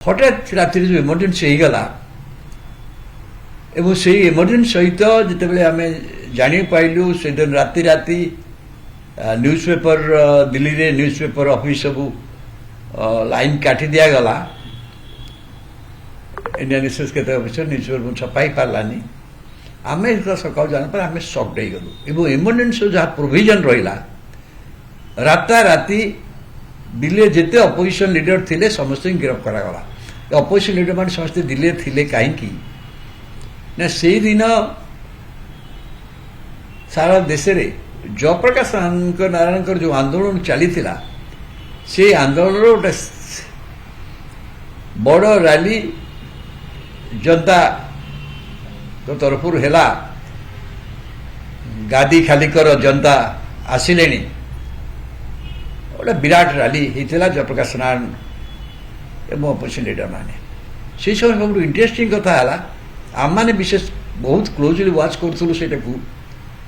हठात रात्रि जो इमरजेन्सी हो गला एवं से इमरजेन्सी सहित जितेबाला आम जापारू से दिन राति राति न्यूज पेपर दिल्ली रे न्यूज पेपर ऑफिस सब लाइन काटी दिया गला इंडियन एक्सप्रेस के ऑफिसर न्यूज पेपर छपाई पार्लानी आम सका जान पर आम सक्ड हो गलु एवं इमरजेन्सी जहाँ प्रोविजन रहा राता राति दिल्ली जिते अपोजिशन लीडर थिले समस्त गिरफ्त करागला अपोजिशन लीडर मान समस्त दिल्ली थिले कहीं ना से दिन सारा देश रे जयप्रकाश नारायण जो आंदोलन चली से आंदोलन गोटे बड़ रैली जनता तो तरफ है गादी खाली कर जनता आसिले गोटे विराट रैली होता जयप्रकाश नारायण एवं अपोजिशन लीडर मैंने से समय सब इंटरेस्टिंग कथा है आम मैंने विशेष बहुत क्लोजली वाच करूँ से